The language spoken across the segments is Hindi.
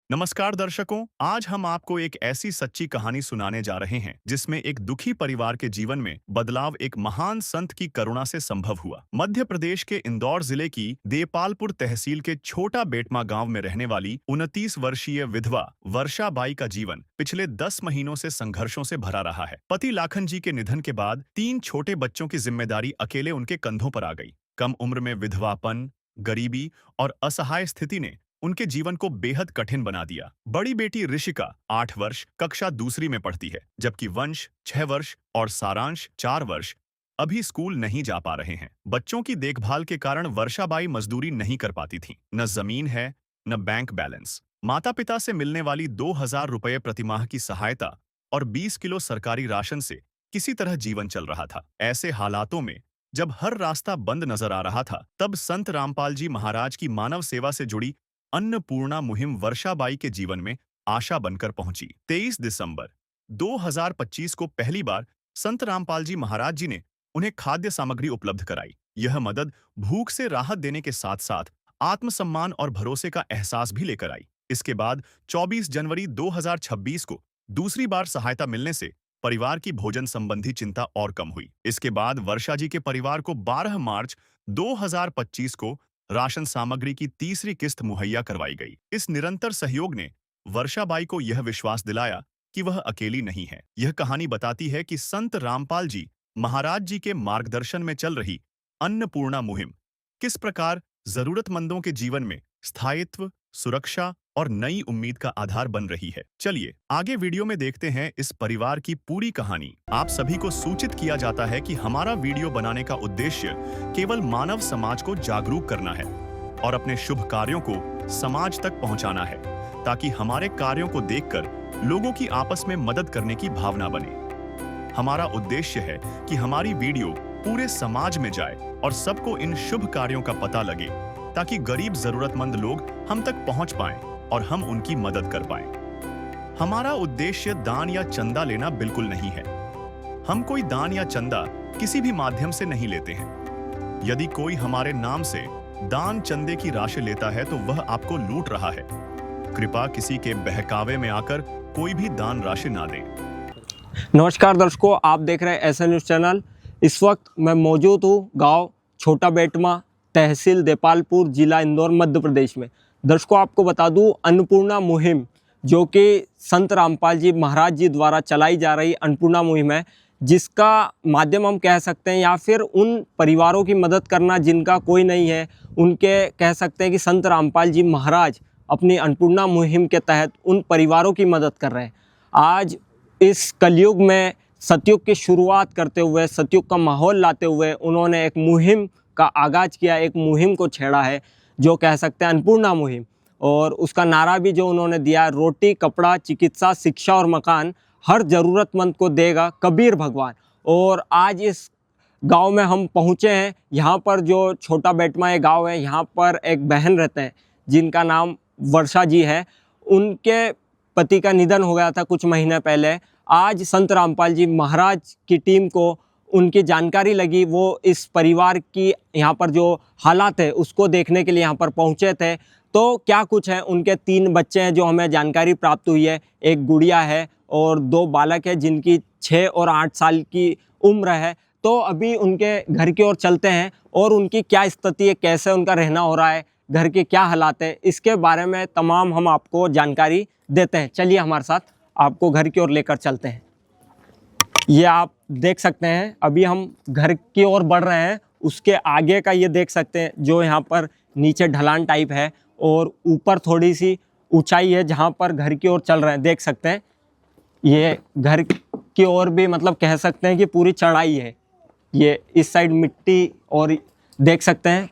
नमस्कार दर्शकों, आज हम आपको एक ऐसी सच्ची कहानी सुनाने जा रहे हैं जिसमें एक दुखी परिवार के जीवन में बदलाव एक महान संत की करुणा से संभव हुआ। मध्य प्रदेश के इंदौर जिले की देपालपुर तहसील के छोटा बेटमा गांव में रहने वाली 29 वर्षीय विधवा वर्षा बाई का जीवन पिछले 10 महीनों से संघर्षों से भरा रहा है। पति लाखन जी के निधन के बाद 3 छोटे बच्चों की जिम्मेदारी अकेले उनके कंधों पर आ गई। कम उम्र में विधवापन, गरीबी और असहाय स्थिति ने उनके जीवन को बेहद कठिन बना दिया। बड़ी बेटी ऋषिका 8 वर्ष कक्षा दूसरी में पढ़ती है, जबकि वंश 6 वर्ष और सारांश 4 वर्ष अभी स्कूल नहीं जा पा रहे हैं। बच्चों की देखभाल के कारण वर्षाबाई मजदूरी नहीं कर पाती थी। न जमीन है, न बैंक बैलेंस। माता पिता से मिलने वाली 2000 रुपये प्रतिमाह की सहायता और 20 किलो सरकारी राशन से किसी तरह जीवन चल रहा था। ऐसे हालातों में जब हर रास्ता बंद नजर आ रहा था, तब संत रामपाल जी महाराज की मानव सेवा से जुड़ी अन्नपूर्णा मुहिम वर्षाबाई के जीवन में आशा बनकर पहुंची। 23 दिसंबर 2025 को पहली बार संत रामपाल जी महाराज जी ने उन्हें खाद्य सामग्री उपलब्ध कराई। यह मदद भूख से राहत देने के साथ साथ आत्मसम्मान और भरोसे का एहसास भी लेकर आई। इसके बाद 24 जनवरी 2026 को दूसरी बार सहायता मिलने से परिवार की भोजन संबंधी चिंता और कम हुई। इसके बाद वर्षा जी के परिवार को 12 मार्च 2025 को राशन सामग्री की तीसरी किस्त मुहैया करवाई गई। इस निरंतर सहयोग ने वर्षाबाई को यह विश्वास दिलाया कि वह अकेली नहीं है। यह कहानी बताती है कि संत रामपाल जी महाराज जी के मार्गदर्शन में चल रही अन्नपूर्णा मुहिम किस प्रकार जरूरतमंदों के जीवन में स्थायित्व, सुरक्षा और नई उम्मीद का आधार बन रही है। चलिए आगे वीडियो में देखते हैं इस परिवार की पूरी कहानी। आप सभी को सूचित किया जाता है कि हमारा वीडियो बनाने का उद्देश्य केवल मानव समाज को जागरूक करना है और अपने शुभ कार्यों को समाज तक पहुंचाना है, ताकि हमारे कार्यों को देखकर लोगों की आपस में मदद करने की भावना बने। हमारा उद्देश्य है कि हमारी वीडियो पूरे समाज में जाए और सबको इन शुभ कार्यों का पता लगे, ताकि गरीब जरूरतमंद लोग हम तक पहुंच पाएं और हम उनकी मदद कर पाएं। हमारा उद्देश्य दान या चंदा लेना बिल्कुल नहीं है। हम कोई दान या चंदा किसी भी माध्यम से नहीं लेते हैं। यदि कोई हमारे नाम से दान चंदे की राशि लेता है तो वह आपको लूट रहा है। कृपया किसी के बहकावे में आकर कोई भी दान राशि ना दें। नमस्कार दर्शकों, आप देख रहे हैं एसएन न्यूज़ चैनल। इस वक्त मैं मौजूद हूँ गांव छोटा बेटमा, तहसील देपालपुर, जिला इंदौर, मध्य प्रदेश में। दर्शकों, आपको बता दूं, अन्नपूर्णा मुहिम जो कि संत रामपाल जी महाराज जी द्वारा चलाई जा रही अन्नपूर्णा मुहिम है, जिसका माध्यम हम कह सकते हैं या फिर उन परिवारों की मदद करना जिनका कोई नहीं है, उनके कह सकते हैं कि संत रामपाल जी महाराज अपनी अन्नपूर्णा मुहिम के तहत उन परिवारों की मदद कर रहे हैं। आज इस कलयुग में सतयुग की शुरुआत करते हुए, सतयुग का माहौल लाते हुए उन्होंने एक मुहिम का आगाज़ किया, एक मुहिम को छेड़ा है जो कह सकते हैं अन्नपूर्णा मुहिम। और उसका नारा भी जो उन्होंने दिया, रोटी, कपड़ा, चिकित्सा, शिक्षा और मकान हर ज़रूरतमंद को देगा कबीर भगवान। और आज इस गांव में हम पहुंचे हैं। यहाँ पर जो छोटा बेटमा ये गांव है, यहाँ पर एक बहन रहते हैं जिनका नाम वर्षा जी है। उनके पति का निधन हो गया था कुछ महीने पहले। आज संत रामपाल जी महाराज की टीम को उनकी जानकारी लगी, वो इस परिवार की यहाँ पर जो हालात है उसको देखने के लिए यहाँ पर पहुँचे थे। तो क्या कुछ है, उनके 3 बच्चे हैं जो हमें जानकारी प्राप्त हुई है। एक गुड़िया है और 2 बालक है जिनकी 6 और 8 साल की उम्र है। तो अभी उनके घर की ओर चलते हैं और उनकी क्या स्थिति है, कैसे उनका रहना हो रहा है, घर के क्या हालात है, इसके बारे में तमाम हम आपको जानकारी देते हैं। चलिए हमारे साथ, आपको घर की ओर लेकर चलते हैं। ये आप देख सकते हैं, अभी हम घर की ओर बढ़ रहे हैं। उसके आगे का ये देख सकते हैं जो यहाँ पर नीचे ढलान टाइप है और ऊपर थोड़ी सी ऊंचाई है जहाँ पर घर की ओर चल रहे हैं। देख सकते हैं ये घर की ओर भी मतलब कह सकते हैं कि पूरी चढ़ाई है। ये इस साइड मिट्टी, और देख सकते हैं,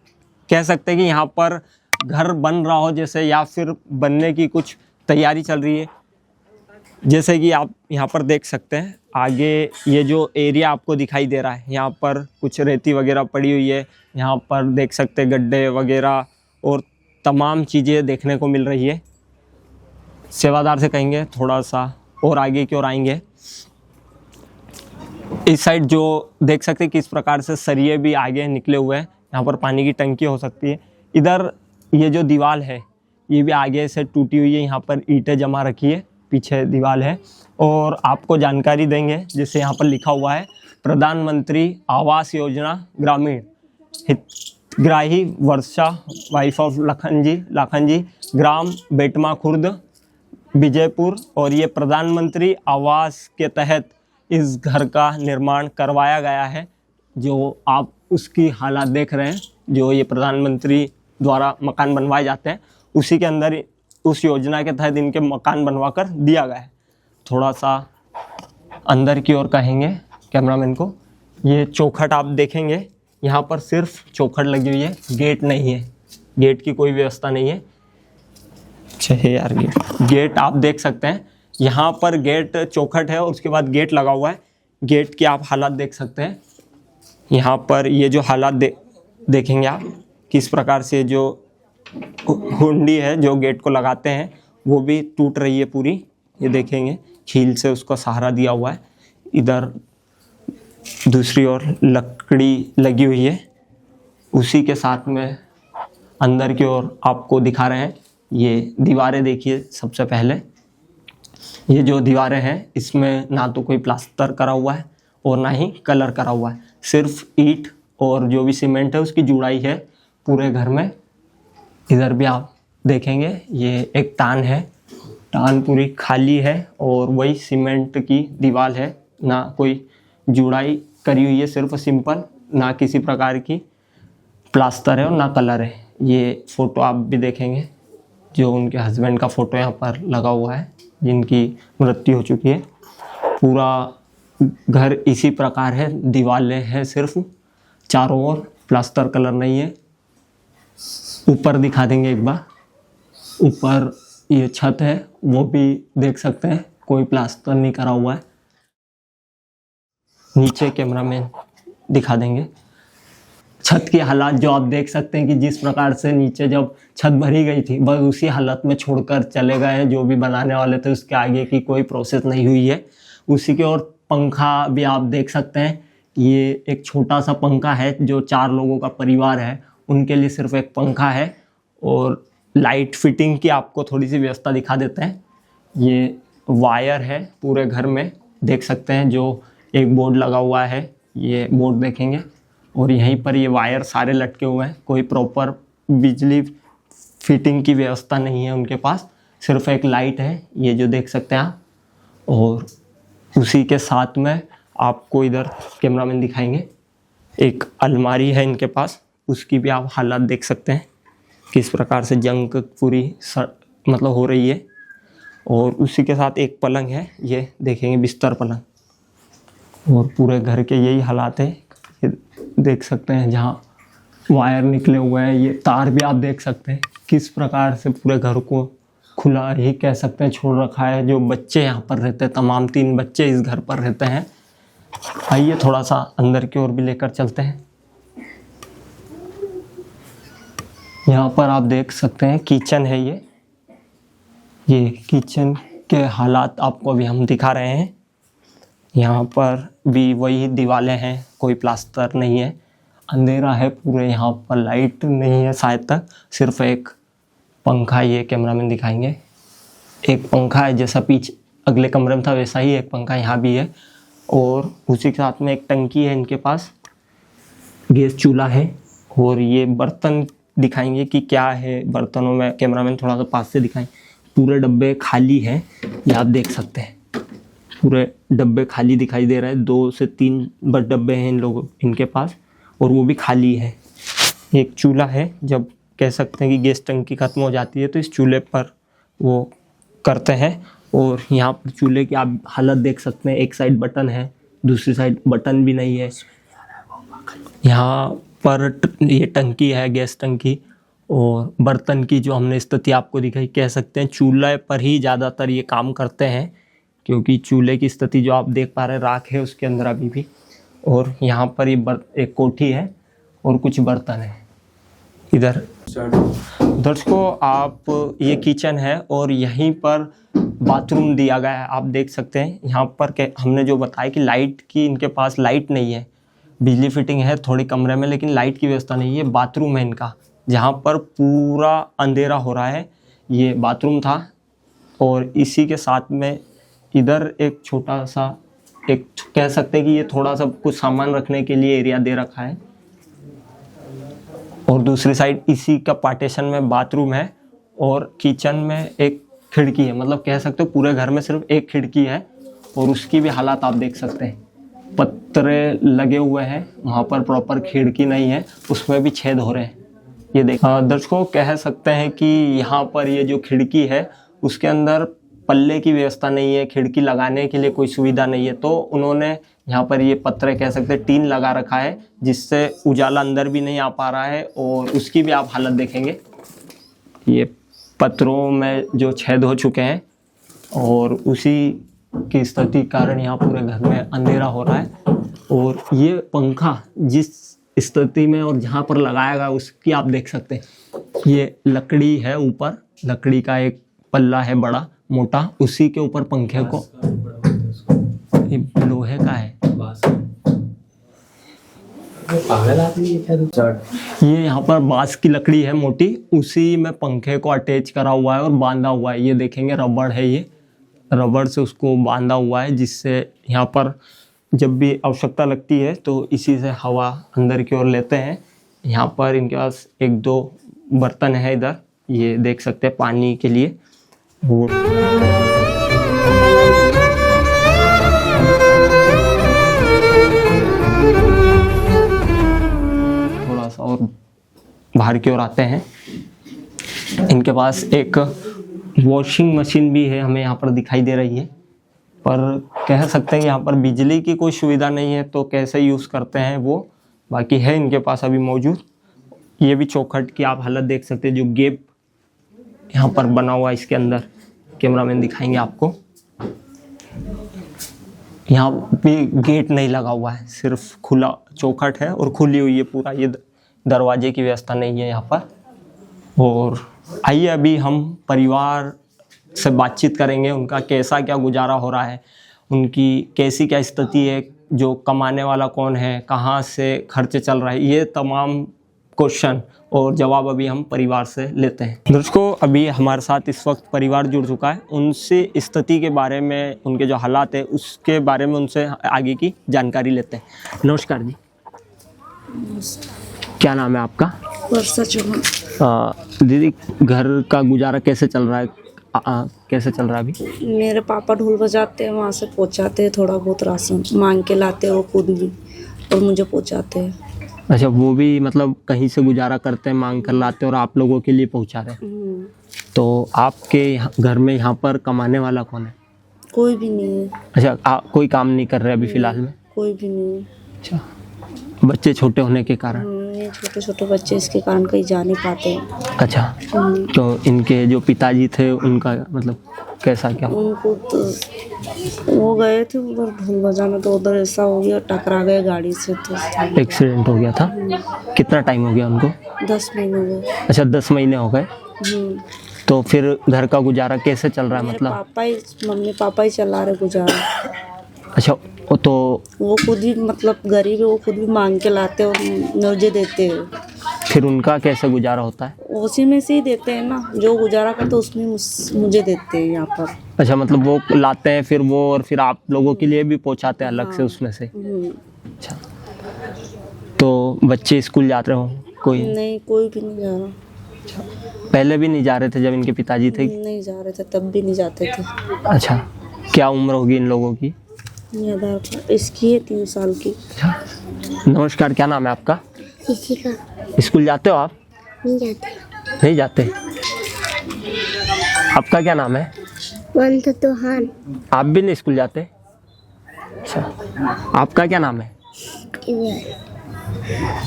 कह सकते हैं कि यहाँ पर घर बन रहा हो जैसे, या फिर बनने की कुछ तैयारी चल रही है। जैसे कि आप यहाँ पर देख सकते हैं, आगे ये जो एरिया आपको दिखाई दे रहा है, यहाँ पर कुछ रेती वगैरह पड़ी हुई है। यहाँ पर देख सकते हैं गड्ढे वगैरह और तमाम चीज़ें देखने को मिल रही है। सेवादार से कहेंगे थोड़ा सा और आगे की ओर आएंगे। इस साइड जो देख सकते हैं किस प्रकार से सरिये भी आगे निकले हुए हैं। यहाँ पर पानी की टंकी हो सकती है। इधर ये जो दीवार है, ये भी आगे से टूटी हुई है, यहाँ पर ईंटें जमा रखी है, पीछे दीवार है। और आपको जानकारी देंगे जैसे यहाँ पर लिखा हुआ है प्रधानमंत्री आवास योजना ग्रामीण हितग्राही वर्षा वाइफ ऑफ लाखन जी ग्राम बेटमा खुर्द विजयपुर। और ये प्रधानमंत्री आवास के तहत इस घर का निर्माण करवाया गया है। जो आप उसकी हालात देख रहे हैं, जो ये प्रधानमंत्री द्वारा मकान बनवाए जाते हैं, उसी के अंदर उस योजना के तहत इनके मकान बनवा कर दिया गया है। थोड़ा सा अंदर की ओर कहेंगे कैमरामैन को, ये चौखट आप देखेंगे, यहाँ पर सिर्फ चौखट लगी हुई है, गेट नहीं है, गेट की कोई व्यवस्था नहीं है। चाहिए यार गेट आप देख सकते हैं, यहाँ पर गेट चौखट है और उसके बाद गेट लगा हुआ है। गेट की आप हालात देख सकते हैं, यहाँ पर ये जो हालात देखेंगे आप, किस प्रकार से जो हुंडी है जो गेट को लगाते हैं वो भी टूट रही है पूरी। ये देखेंगे कील से उसको सहारा दिया हुआ है। इधर दूसरी ओर लकड़ी लगी हुई है। उसी के साथ में अंदर की ओर आपको दिखा रहे हैं, ये दीवारें देखिए। सबसे पहले ये जो दीवारें हैं इसमें ना तो कोई प्लास्टर करा हुआ है और ना ही कलर करा हुआ है, सिर्फ ईंट और जो भी सीमेंट है उसकी जुड़ाई है पूरे घर में। इधर भी आप देखेंगे ये एक टान है, टान पूरी खाली है और वही सीमेंट की दीवार है, ना कोई जुड़ाई करी हुई है, सिर्फ सिंपल, ना किसी प्रकार की प्लास्टर है और ना कलर है। ये फ़ोटो आप भी देखेंगे, जो उनके हस्बैंड का फ़ोटो यहाँ पर लगा हुआ है जिनकी मृत्यु हो चुकी है। पूरा घर इसी प्रकार है, दीवारें हैं सिर्फ, चारों ओर प्लास्टर कलर नहीं है। ऊपर दिखा देंगे एक बार, ऊपर ये छत है वो भी देख सकते हैं, कोई प्लास्टर नहीं करा हुआ है। नीचे कैमरामैन दिखा देंगे छत की हालात, जो आप देख सकते हैं कि जिस प्रकार से नीचे जब छत भरी गई थी बस उसी हालत में छोड़कर चले गए हैं। जो भी बनाने वाले थे उसके आगे की कोई प्रोसेस नहीं हुई है। उसी के और पंखा भी आप देख सकते हैं, ये एक छोटा सा पंखा है, जो 4 लोगों का परिवार है उनके लिए सिर्फ एक पंखा है। और लाइट फिटिंग की आपको थोड़ी सी व्यवस्था दिखा देते हैं। ये वायर है पूरे घर में, देख सकते हैं, जो एक बोर्ड लगा हुआ है, ये बोर्ड देखेंगे, और यहीं पर ये वायर सारे लटके हुए हैं। कोई प्रॉपर बिजली फिटिंग की व्यवस्था नहीं है उनके पास, सिर्फ एक लाइट है, ये जो देख सकते हैं आप। और उसी के साथ में आपको इधर कैमरामैन दिखाएंगे, एक अलमारी है इनके पास, उसकी भी आप हालात देख सकते हैं किस प्रकार से जंग पूरी मतलब हो रही है। और उसी के साथ एक पलंग है, ये देखेंगे बिस्तर पलंग। और पूरे घर के यही हालात है, ये देख सकते हैं, जहाँ वायर निकले हुए हैं, ये तार भी आप देख सकते हैं किस प्रकार से पूरे घर को खुला ही कह सकते हैं छोड़ रखा है। जो बच्चे यहाँ पर रहते हैं, तमाम 3 बच्चे इस घर पर रहते हैं। आइए थोड़ा सा अंदर की ओर भी लेकर चलते हैं। यहाँ पर आप देख सकते हैं किचन है, ये किचन के हालात आपको अभी हम दिखा रहे हैं। यहाँ पर भी वही दीवारें हैं, कोई प्लास्टर नहीं है, अंधेरा है पूरे, यहाँ पर लाइट नहीं है शायद तक, सिर्फ एक पंखा, ये कैमरामैन दिखाएंगे, एक पंखा है जैसा पीछे अगले कमरे में था वैसा ही एक पंखा यहाँ भी है। और उसी के साथ में एक टंकी है इनके पास, गैस चूल्हा है। और ये बर्तन दिखाएंगे कि क्या है बर्तनों में, कैमरामैन थोड़ा सा पास से दिखाएं। पूरे डब्बे खाली हैं, ये आप देख सकते हैं, पूरे डब्बे खाली दिखाई दे रहा है। 2 से 3 बस डब्बे हैं इनके पास, और वो भी खाली है। एक चूल्हा है, जब कह सकते हैं कि गैस टंकी ख़त्म हो जाती है तो इस चूल्हे पर वो करते हैं। और यहाँ पर चूल्हे की आप हालत देख सकते हैं, एक साइड बटन है, दूसरी साइड बटन भी नहीं है। यहाँ पर ये टंकी है, गैस टंकी। और बर्तन की जो हमने स्थिति आपको दिखाई, कह सकते हैं चूल्हे पर ही ज़्यादातर ये काम करते हैं, क्योंकि चूल्हे की स्थिति जो आप देख पा रहे हैं राख है उसके अंदर अभी भी। और यहाँ पर ये एक कोठी है और कुछ बर्तन है। इधर दर्शकों आप, ये किचन है और यहीं पर बाथरूम दिया गया है, आप देख सकते हैं। यहाँ पर हमने जो बताया कि लाइट की इनके पास लाइट नहीं है, बिजली फिटिंग है थोड़ी कमरे में, लेकिन लाइट की व्यवस्था नहीं है। बाथरूम है इनका, जहाँ पर पूरा अंधेरा हो रहा है। ये बाथरूम था और इसी के साथ में इधर एक छोटा सा एक कह सकते हैं कि ये थोड़ा सा कुछ सामान रखने के लिए एरिया दे रखा है और दूसरी साइड इसी का पार्टीशन में बाथरूम है और किचन में एक खिड़की है। मतलब कह सकते हो पूरे घर में सिर्फ एक खिड़की है और उसकी भी हालात आप देख सकते हैं, पत्रे लगे हुए हैं, वहाँ पर प्रॉपर खिड़की नहीं है, उसमें भी छेद हो रहे हैं। ये देख दर्शकों कह सकते हैं कि यहाँ पर ये जो खिड़की है उसके अंदर पल्ले की व्यवस्था नहीं है, खिड़की लगाने के लिए कोई सुविधा नहीं है, तो उन्होंने यहाँ पर ये पत्रे कह सकते हैं टीन लगा रखा है जिससे उजाला अंदर भी नहीं आ पा रहा है और उसकी भी आप हालत देखेंगे। ये पत्रों में जो छेद हो चुके हैं और उसी की स्थिति के कारण यहाँ पूरे घर में अंधेरा हो रहा है। और ये पंखा जिस स्थिति में और जहाँ पर लगाया गया उसकी आप देख सकते हैं, ये लकड़ी है, ऊपर लकड़ी का एक पल्ला है बड़ा मोटा, उसी के ऊपर पंखे को, ये लोहे का है, ये यहाँ पर बांस की लकड़ी है मोटी, उसी में पंखे को अटैच करा हुआ है और बांधा हुआ है। ये देखेंगे रबड़ है, ये रबड़ से उसको बांधा हुआ है जिससे यहाँ पर जब भी आवश्यकता लगती है तो इसी से हवा अंदर की ओर लेते हैं। यहाँ पर इनके पास एक दो बर्तन है इधर, ये देख सकते हैं पानी के लिए। थोड़ा सा और बाहर की ओर आते हैं, इनके पास एक वॉशिंग मशीन भी है, हमें यहाँ पर दिखाई दे रही है, पर कह सकते हैं यहाँ पर बिजली की कोई सुविधा नहीं है तो कैसे यूज़ करते हैं वो, बाकी है इनके पास अभी मौजूद। ये भी चौखट की आप हालत देख सकते हैं, जो गेप यहाँ पर बना हुआ है इसके अंदर, कैमरामैन दिखाएंगे आपको। यहाँ भी गेट नहीं लगा हुआ है, सिर्फ खुला चौखट है और खुली हुई है पूरा, ये दरवाजे की व्यवस्था नहीं है यहाँ पर। और आइए अभी हम परिवार से बातचीत करेंगे, उनका कैसा क्या गुजारा हो रहा है, उनकी कैसी क्या स्थिति है, जो कमाने वाला कौन है, कहाँ से खर्चे चल रहा है, ये तमाम क्वेश्चन और जवाब अभी हम परिवार से लेते हैं। दर्शकों अभी हमारे साथ इस वक्त परिवार जुड़ चुका है, उनसे स्थिति के बारे में, उनके जो हालात है उसके बारे में उनसे आगे की जानकारी लेते हैं। नमस्कार जी, क्या नाम है आपका? वर्षा चौहान। दीदी घर का गुजारा कैसे चल रहा है, कैसे चल रहा है अभी? मेरे पापा ढोल बजाते हैं, वहाँ से पहुँचाते हैं, थोड़ा बहुत राशन मांग के लाते हैं वो खुद भी और मुझे पहुँचाते हैं। अच्छा, वो भी मतलब कहीं से गुजारा करते हैं, मांग कर लाते हैं और आप लोगों के लिए पहुँचा रहे हैं। तो आपके घर में यहाँ पर कमाने वाला कौन है? कोई भी नहीं है। अच्छा, कोई काम नहीं कर रहे अभी फिलहाल में? कोई भी नहीं है। अच्छा, बच्चे छोटे होने के कारण? ये छोटे छोटे बच्चे इसके कारण कहीं जा नहीं पाते हैं। अच्छा, तो इनके जो पिताजी थे उनका मतलब कैसा क्या? उनको तो वो गए थे उधर ढोल बजाना, तो उधर ऐसा हो गया, टकरा गए गाड़ी से, तो एक्सीडेंट हो गया था। कितना टाइम हो गया उनको? 10 महीने हो गए। अच्छा, 10 महीने हो गए। तो फिर घर का गुजारा कैसे चल रहा है? मतलब पापा ही, मम्मी पापा ही चला रहे गुजारा। अच्छा, तो वो खुद ही मतलब गरीब है, वो खुद भी मांग के लाते और मुझे देते हैं। फिर उनका कैसे गुजारा होता है? उसी में से ही देते हैं ना, जो गुजारा करते हैं उसमें मुझे देते हैं यहाँ पर। अच्छा, मतलब वो लाते हैं फिर वो, और फिर आप लोगों के लिए भी पहुँचाते हैं अलग से उसमें से? अच्छा, तो बच्चे स्कूल जाते हो? कोई नहीं, कोई भी नहीं जा रहा। अच्छा, पहले भी नहीं जा रहे थे जब इनके पिताजी थे? नहीं जा रहे थे, तब भी नहीं जाते थे। अच्छा, क्या उम्र होगी इन लोगों की? इसकी है 3 साल की। अच्छा, नमस्कार, क्या नाम है आपका? स्कूल जाते हो आप? नहीं जाते। नहीं जाते? आपका क्या नाम है? चौहान। आप भी नहीं स्कूल जाते? अच्छा, आपका क्या नाम है?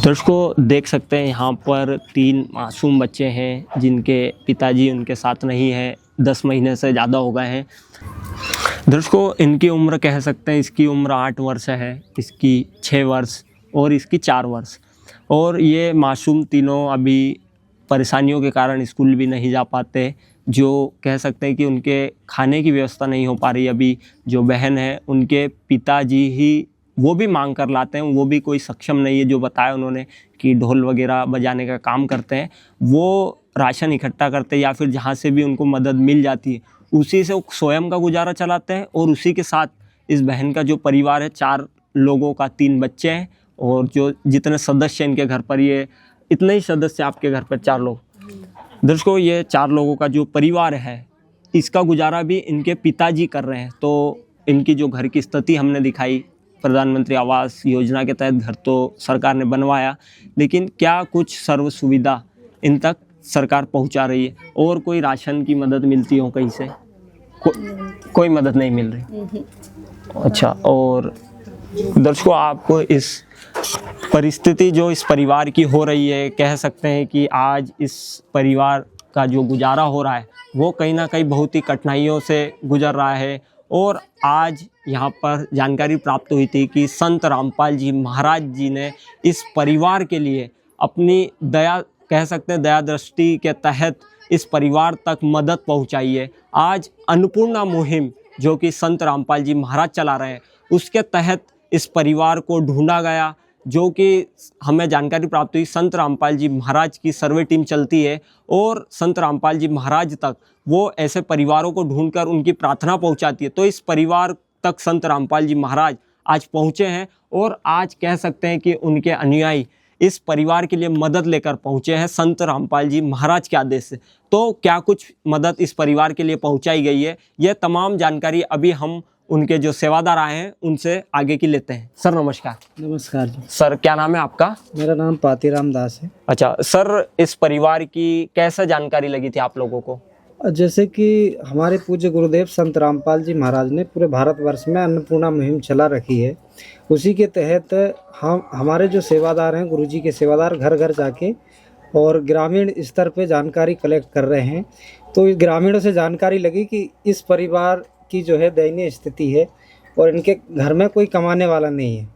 दर्शकों देख सकते हैं यहाँ पर 3 मासूम बच्चे हैं जिनके पिताजी उनके साथ नहीं है, 10 महीने से ज़्यादा हो गए हैं। दर्शकों इनकी उम्र कह सकते हैं, इसकी उम्र 8 वर्ष है, इसकी 6 वर्ष और इसकी 4 वर्ष। और ये मासूम तीनों अभी परेशानियों के कारण स्कूल भी नहीं जा पाते, जो कह सकते हैं कि उनके खाने की व्यवस्था नहीं हो पा रही। अभी जो बहन है उनके पिताजी ही वो भी मांग कर लाते हैं, वो भी कोई सक्षम नहीं है, जो बताया उन्होंने कि ढोल वगैरह बजाने का काम करते हैं, वो राशन इकट्ठा करते हैं या फिर जहाँ से भी उनको मदद मिल जाती है उसी से वो स्वयं का गुजारा चलाते हैं, और उसी के साथ इस बहन का जो परिवार है 4 लोगों का 3 बच्चे हैं, और जो जितने सदस्य इनके घर पर, ये इतने ही सदस्य आपके घर पर 4 लोग। दर्शकों, ये 4 लोगों का जो परिवार है इसका गुजारा भी इनके पिताजी कर रहे हैं। तो इनकी जो घर की स्थिति हमने दिखाई, प्रधानमंत्री आवास योजना के तहत घर तो सरकार ने बनवाया, लेकिन क्या कुछ सर्व सुविधा इन तक सरकार पहुंचा रही है? और कोई राशन की मदद मिलती हो कहीं से? कोई मदद नहीं मिल रही। अच्छा, और दर्शकों, आपको इस परिस्थिति जो इस परिवार की हो रही है, कह सकते हैं कि आज इस परिवार का जो गुजारा हो रहा है वो कहीं ना कहीं बहुत ही कठिनाइयों से गुजर रहा है। और आज यहाँ पर जानकारी प्राप्त हुई थी कि संत रामपाल जी महाराज जी ने इस परिवार के लिए अपनी दया, कह सकते हैं दया दृष्टि के तहत इस परिवार तक मदद पहुँचाई है। आज अन्नपूर्णा मुहिम जो कि संत रामपाल जी महाराज चला रहे हैं उसके तहत इस परिवार को ढूंढा गया, जो कि हमें जानकारी प्राप्त हुई संत रामपाल जी महाराज की सर्वे टीम चलती है, और संत रामपाल जी महाराज तक वो ऐसे परिवारों को ढूंढकर उनकी प्रार्थना पहुंचाती है। तो इस परिवार तक संत रामपाल जी महाराज आज पहुंचे हैं, और आज कह सकते हैं कि उनके अनुयायी इस परिवार के लिए मदद लेकर पहुंचे हैं संत रामपाल जी महाराज के आदेश से। तो क्या कुछ मदद इस परिवार के लिए पहुंचाई गई है, ये तमाम जानकारी अभी हम उनके जो सेवादार आए हैं उनसे आगे की लेते हैं। सर नमस्कार। नमस्कार जी। सर, क्या नाम है आपका? मेरा नाम पातीराम दास है। अच्छा सर, इस परिवार की कैसे जानकारी लगी थी आप लोगों को? जैसे कि हमारे पूज्य गुरुदेव संत रामपाल जी महाराज ने पूरे भारतवर्ष में अन्नपूर्णा मुहिम चला रखी है, उसी के तहत हमारे जो सेवादार हैं, गुरुजी के सेवादार घर घर जाके और ग्रामीण स्तर पे जानकारी कलेक्ट कर रहे हैं। तो इस ग्रामीणों से जानकारी लगी कि इस परिवार की जो है दयनीय स्थिति है और इनके घर में कोई कमाने वाला नहीं है।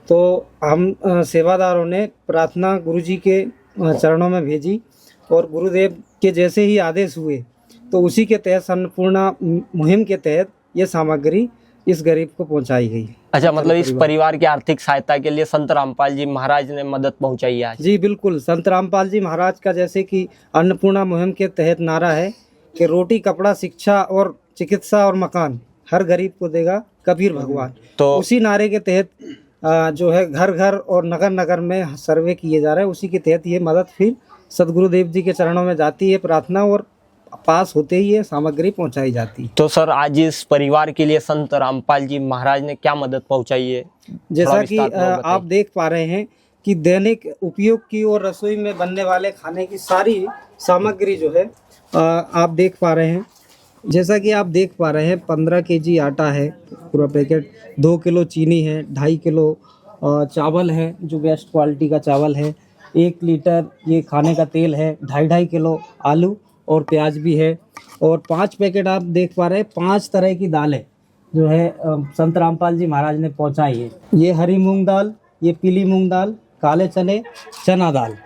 तो हम सेवादारों ने प्रार्थना गुरुजी के चरणों में भेजी, और गुरुदेव के जैसे ही आदेश हुए तो उसी के तहत अन्नपूर्णा मुहिम के तहत ये सामग्री इस गरीब को पहुंचाई गई। अच्छा, मतलब इस परिवार की आर्थिक सहायता के लिए संत रामपाल जी महाराज ने मदद पहुंचाई है आज? जी बिल्कुल। संत रामपाल जी महाराज का जैसे कि अन्नपूर्णा मुहिम के तहत नारा है कि रोटी, कपड़ा, शिक्षा और चिकित्सा और मकान हर गरीब को देगा कबीर भगवान। तो उसी नारे के तहत जो है घर घर और नगर नगर में सर्वे किए जा रहे हैं। उसी के तहत ये मदद फिर सदगुरुदेव जी के चरणों में जाती है प्रार्थना, और पास होते ही ये सामग्री पहुंचाई जाती है। तो सर, आज इस परिवार के लिए संत रामपाल जी महाराज ने क्या मदद पहुंचाई है? जैसा कि आप देख पा रहे हैं कि दैनिक उपयोग की और रसोई में बनने वाले खाने की सारी सामग्री जो है आप देख पा रहे हैं। जैसा कि आप देख पा रहे हैं 15 केजी आटा है पूरा पैकेट, 2 किलो चीनी है, 2.5 किलो चावल है जो बेस्ट क्वालिटी का चावल है, 1 लीटर ये खाने का तेल है, 2.5 किलो आलू और प्याज भी है, और 5 पैकेट आप देख पा रहे हैं 5 तरह की दालें जो है संत रामपाल जी महाराज ने पहुंचाई है। ये हरी मूंग दाल, ये पीली मूंग दाल, काले चने, चना दाल,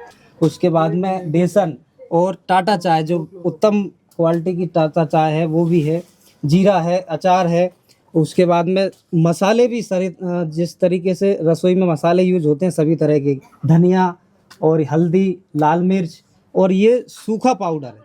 उसके बाद में बेसन और टाटा चाय जो उत्तम क्वालिटी की टाटा चाय है वो भी है, जीरा है, अचार है। उसके बाद में मसाले भी जिस तरीके से रसोई में मसाले यूज होते हैं सभी तरह के, धनिया और हल्दी, लाल मिर्च, और ये सूखा पाउडर है।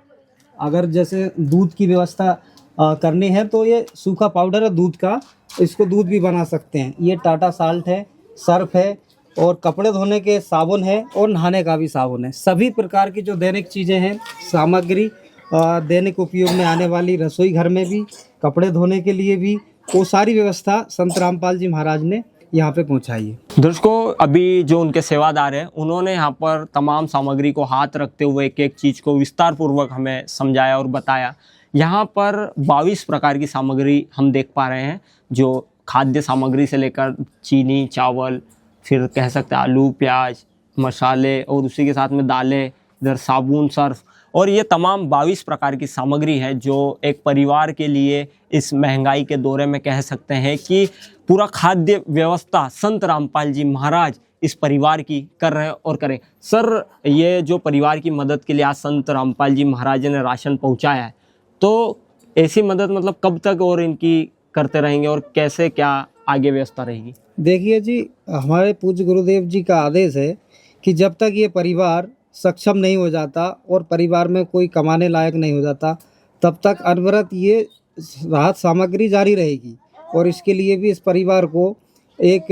अगर जैसे दूध की व्यवस्था करनी है तो ये सूखा पाउडर है दूध का, इसको दूध भी बना सकते हैं। ये टाटा साल्ट है, सर्फ है, और कपड़े धोने के साबुन है, और नहाने का भी साबुन है। सभी प्रकार की जो दैनिक चीज़ें हैं, सामग्री दैनिक उपयोग में आने वाली, रसोई घर में भी, कपड़े धोने के लिए भी, वो सारी व्यवस्था संत रामपाल जी महाराज ने यहाँ पे पहुँचाई है। दोस्तों, अभी जो उनके सेवादार हैं उन्होंने यहाँ पर तमाम सामग्री को हाथ रखते हुए एक एक चीज़ को विस्तार पूर्वक हमें समझाया और बताया। यहाँ पर 22 प्रकार की सामग्री हम देख पा रहे हैं, जो खाद्य सामग्री से लेकर चीनी, चावल, फिर कह सकते हैं आलू, प्याज, मसाले, और उसी के साथ में दालें, इधर साबुन, सर्फ, और ये तमाम 22 प्रकार की सामग्री है जो एक परिवार के लिए इस महंगाई के दौरे में कह सकते हैं कि पूरा खाद्य व्यवस्था संत रामपाल जी महाराज इस परिवार की कर रहे हैं और करें। सर, ये जो परिवार की मदद के लिए आज संत रामपाल जी महाराज ने राशन पहुंचाया है, तो ऐसी मदद मतलब कब तक और इनकी करते रहेंगे और कैसे क्या आगे व्यवस्था रहेगी? देखिए जी, हमारे पूज्य गुरुदेव जी का आदेश है कि जब तक ये परिवार सक्षम नहीं हो जाता और परिवार में कोई कमाने लायक नहीं हो जाता, तब तक अनवरत ये राहत सामग्री जारी रहेगी। और इसके लिए भी इस परिवार को एक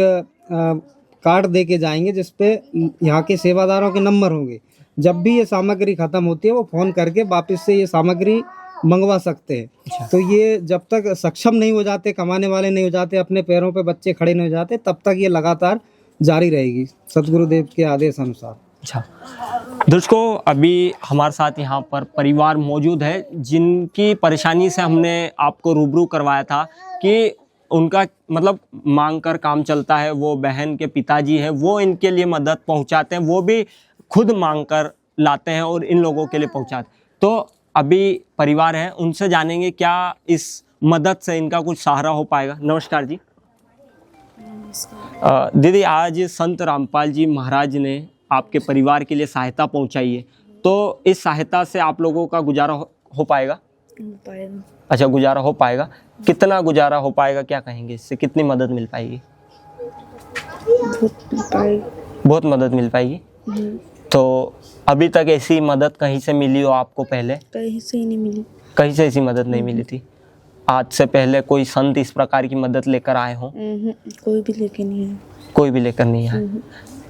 कार्ड दे के जाएंगे जिस पे यहाँ के सेवादारों के नंबर होंगे। जब भी ये सामग्री ख़त्म होती है वो फ़ोन करके वापस से ये सामग्री मंगवा सकते हैं। तो ये जब तक सक्षम नहीं हो जाते, कमाने वाले नहीं हो जाते, अपने पैरों पे बच्चे खड़े नहीं हो जाते, तब तक ये लगातार जारी रहेगी सतगुरुदेव के आदेश अनुसार। अच्छा दोस्तों, अभी हमारे साथ यहाँ पर परिवार मौजूद है जिनकी परेशानी से हमने आपको रूबरू करवाया था कि उनका मतलब मांग कर काम चलता है। वो बहन के पिताजी हैं, वो इनके लिए मदद पहुँचाते हैं, वो भी खुद मांग कर लाते हैं और इन लोगों के लिए पहुँचाते। तो अभी परिवार है, उनसे जानेंगे क्या इस मदद से इनका कुछ सहारा हो पाएगा। नमस्कार जी। दीदी, आज संत रामपाल जी महाराज ने आपके परिवार के लिए सहायता पहुंचाई है, तो इस सहायता से आप लोगों का गुजारा हो पाएगा? पाएगा। अच्छा, गुजारा हो पाएगा। कितना गुजारा हो पाएगा, क्या कहेंगे? इससे कितनी मदद मिल पाएगी? बहुत मदद मिल पाएगी। तो अभी तक ऐसी मदद कहीं से मिली हो आपको पहले? कहीं से ही नहीं मिली। कहीं से ऐसी मदद नहीं मिली थी? आज से पहले कोई संत इस प्रकार की मदद लेकर आए हो? कोई भी लेकर नहीं आया। कोई भी लेकर नहीं आया।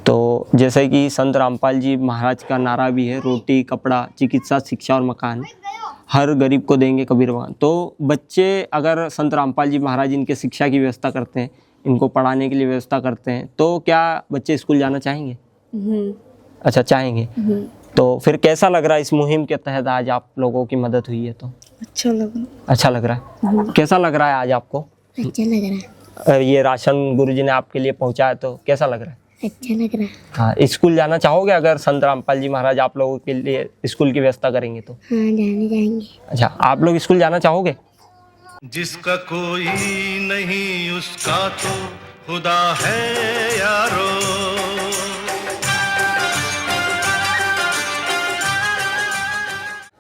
तो जैसे कि संत रामपाल जी महाराज का नारा भी है, रोटी कपड़ा चिकित्सा शिक्षा और मकान, हर गरीब को देंगे कबीर भगवान। तो बच्चे अगर संत रामपाल जी महाराज इनके शिक्षा की व्यवस्था करते हैं, इनको पढ़ाने के लिए व्यवस्था करते हैं, तो क्या बच्चे स्कूल जाना चाहेंगे? अच्छा, चाहेंगे। तो फिर कैसा लग रहा है इस मुहिम के तहत आज आप लोगों की मदद हुई है? तो अच्छा लगा। अच्छा लग रहा है। कैसा लग रहा है आज आपको? अच्छा लग रहा है। ये राशन गुरुजी ने आपके लिए पहुंचाया, तो कैसा लग रहा है? अच्छा लग रहा है। हाँ, स्कूल जाना चाहोगे अगर संत रामपाल जी महाराज आप लोगों के लिए स्कूल की व्यवस्था करेंगे तो? हाँ, जाने जाएंगे। अच्छा, आप लोग स्कूल जाना चाहोगे? जिसका कोई नहीं उसका तो खुदा है यारो।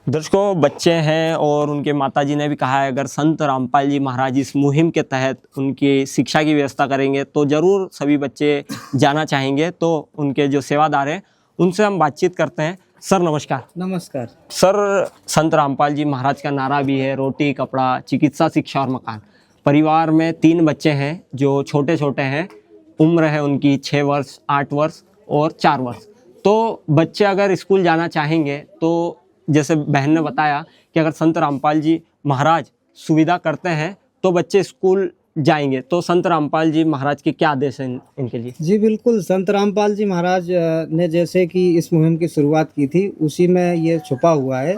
दर्शकों, बच्चे हैं और उनके माताजी ने भी कहा है अगर संत रामपाल जी महाराज इस मुहिम के तहत उनकी शिक्षा की व्यवस्था करेंगे तो ज़रूर सभी बच्चे जाना चाहेंगे। तो उनके जो सेवादार हैं उनसे हम बातचीत करते हैं। सर नमस्कार। नमस्कार सर, संत रामपाल जी महाराज का नारा भी है रोटी कपड़ा चिकित्सा शिक्षा और मकान। परिवार में 3 बच्चे हैं जो छोटे छोटे हैं, उम्र है उनकी 6 वर्ष 8 वर्ष और 4 वर्ष। तो बच्चे अगर स्कूल जाना चाहेंगे तो जैसे बहन ने बताया कि अगर संत रामपाल जी महाराज सुविधा करते हैं तो बच्चे स्कूल जाएंगे। तो संत रामपाल जी महाराज के क्या आदेश हैं इनके लिए? जी बिल्कुल, संत रामपाल जी महाराज ने जैसे कि इस मुहिम की शुरुआत की थी उसी में ये छुपा हुआ है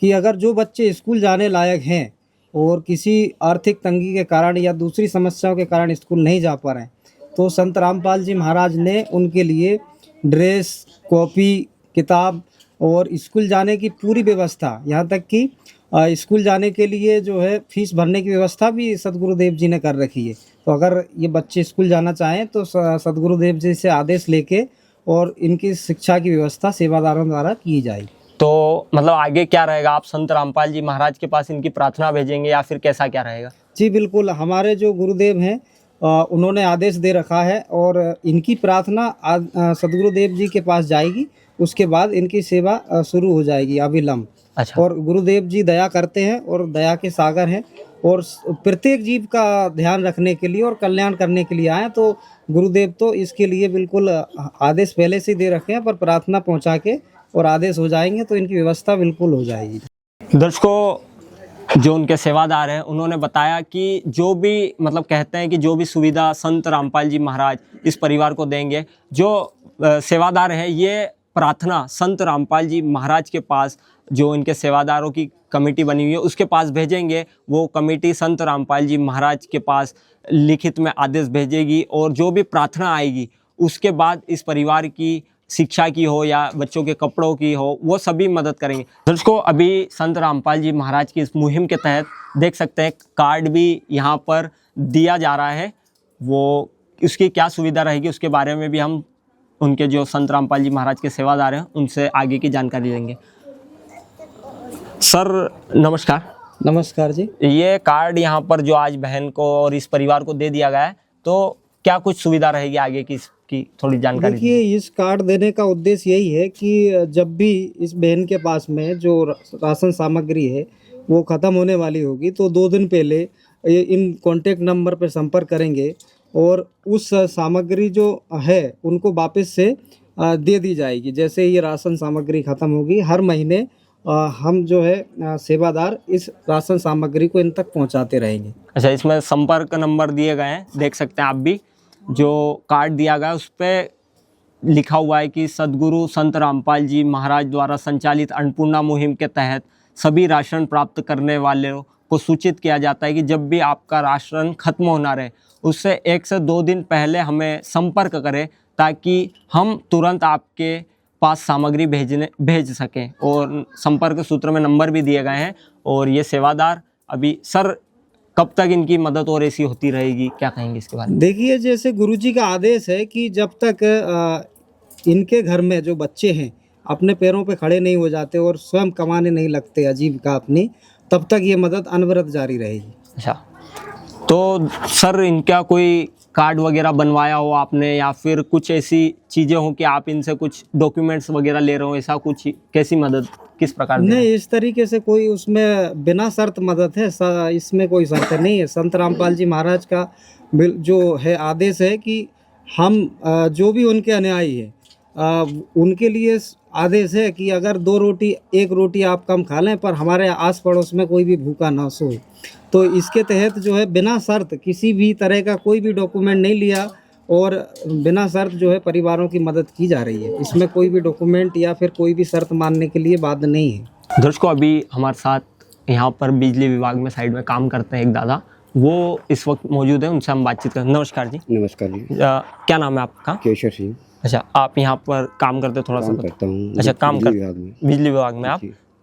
कि अगर जो बच्चे स्कूल जाने लायक हैं और किसी आर्थिक तंगी के कारण या दूसरी समस्याओं के कारण स्कूल नहीं जा पा रहे हैं, तो संत रामपाल जी महाराज ने उनके लिए ड्रेस, कॉपी, किताब और स्कूल जाने की पूरी व्यवस्था, यहाँ तक कि स्कूल जाने के लिए जो है फीस भरने की व्यवस्था भी सतगुरुदेव जी ने कर रखी है। तो अगर ये बच्चे स्कूल जाना चाहें तो सतगुरुदेव जी से आदेश लेके और इनकी शिक्षा की व्यवस्था सेवादारों द्वारा की जाएगी। तो मतलब आगे क्या रहेगा? आप संत रामपाल जी महाराज के पास इनकी प्रार्थना भेजेंगे या फिर कैसा क्या रहेगा? जी बिल्कुल, हमारे जो गुरुदेव हैं उन्होंने आदेश दे रखा है और इनकी प्रार्थना सतगुरुदेव जी के पास जाएगी। उसके बाद इनकी सेवा शुरू हो जाएगी अविलंब। अच्छा। और गुरुदेव जी दया करते हैं और दया के सागर हैं और प्रत्येक जीव का ध्यान रखने के लिए और कल्याण करने के लिए आए। तो गुरुदेव तो इसके लिए बिल्कुल आदेश पहले से दे रखे हैं, पर प्रार्थना पहुंचा के और आदेश हो जाएंगे तो इनकी व्यवस्था बिल्कुल हो जाएगी। दर्शकों, जो उनके सेवादार हैं उन्होंने बताया कि जो भी मतलब कहते हैं कि जो भी सुविधा संत रामपाल जी महाराज इस परिवार को देंगे, जो सेवादार हैं ये प्रार्थना संत रामपाल जी महाराज के पास, जो इनके सेवादारों की कमेटी बनी हुई है उसके पास भेजेंगे। वो कमेटी संत रामपाल जी महाराज के पास लिखित में आदेश भेजेगी और जो भी प्रार्थना आएगी उसके बाद इस परिवार की शिक्षा की हो या बच्चों के कपड़ों की हो, वो सभी मदद करेंगे। दर्शकों, अभी संत रामपाल जी महाराज की इस मुहिम के तहत देख सकते हैं कार्ड भी यहाँ पर दिया जा रहा है। वो उसकी क्या सुविधा रहेगी उसके बारे में भी हम उनके जो संत रामपाल जी महाराज के सेवादार हैं उनसे आगे की जानकारी लेंगे। सर नमस्कार। नमस्कार जी। ये कार्ड यहाँ पर जो आज बहन को और इस परिवार को दे दिया गया है, तो क्या कुछ सुविधा रहेगी आगे की, इसकी थोड़ी जानकारी देखिए, इस कार्ड देने का उद्देश्य यही है कि जब भी इस बहन के पास में जो राशन सामग्री है वो ख़त्म होने वाली होगी तो 2 दिन पहले इन कॉन्टेक्ट नंबर पर संपर्क करेंगे और उस सामग्री जो है उनको वापस से दे दी जाएगी। जैसे ये राशन सामग्री ख़त्म होगी, हर महीने हम जो है सेवादार इस राशन सामग्री को इन तक पहुंचाते रहेंगे। अच्छा, इसमें संपर्क नंबर दिए गए हैं, देख सकते हैं आप भी। जो कार्ड दिया गया है उस पर लिखा हुआ है कि सद्गुरु संत रामपाल जी महाराज द्वारा संचालित अन्नपूर्णा मुहिम के तहत सभी राशन प्राप्त करने वालों को सूचित किया जाता है कि जब भी आपका राशन खत्म होना रहे उससे 1 से 2 दिन पहले हमें संपर्क करें ताकि हम तुरंत आपके पास सामग्री भेज सकें। और संपर्क सूत्र में नंबर भी दिए गए हैं। और ये सेवादार अभी सर कब तक इनकी मदद और ऐसी होती रहेगी, क्या कहेंगे इसके बारे में? देखिए, जैसे गुरुजी का आदेश है कि जब तक इनके घर में जो बच्चे हैं अपने पैरों पे खड़े नहीं हो जाते और स्वयं कमाने नहीं लगते आजीविका अपनी, तब तक ये मदद अनवरत जारी रहेगी। अच्छा, तो सर इनका कोई कार्ड वगैरह बनवाया हो आपने या फिर कुछ ऐसी चीज़ें हो कि आप इनसे कुछ डॉक्यूमेंट्स वगैरह ले रहे हो, ऐसा कुछ कैसी मदद किस प्रकार से? नहीं, इस तरीके से कोई उसमें बिना शर्त मदद है, इसमें कोई शर्त नहीं है। संत रामपाल जी महाराज का जो है आदेश है कि हम जो भी उनके अनुयायी है उनके लिए आदेश है कि अगर 2 रोटी 1 रोटी आप कम खा लें पर हमारे आस पड़ोस में कोई भी भूखा ना सोए। तो इसके तहत जो है बिना शर्त किसी भी तरह का कोई भी डॉक्यूमेंट नहीं लिया और बिना शर्त जो है परिवारों की मदद की जा रही है। इसमें कोई भी डॉक्यूमेंट या फिर कोई भी शर्त मानने के लिए बाध्य नहीं है। दर्शकों, अभी हमारे साथ यहाँ पर बिजली विभाग में साइड में काम करते हैं एक दादा, वो इस वक्त मौजूद है, उनसे हम बातचीत करें। नमस्कार जी। नमस्कार जी। क्या नाम है आपका? केशर सिंह। अच्छा, आप यहाँ पर काम करते थोड़ा सा करता हूँ। अच्छा, काम बिजली कर विभाग में। बिजली विभाग में आप?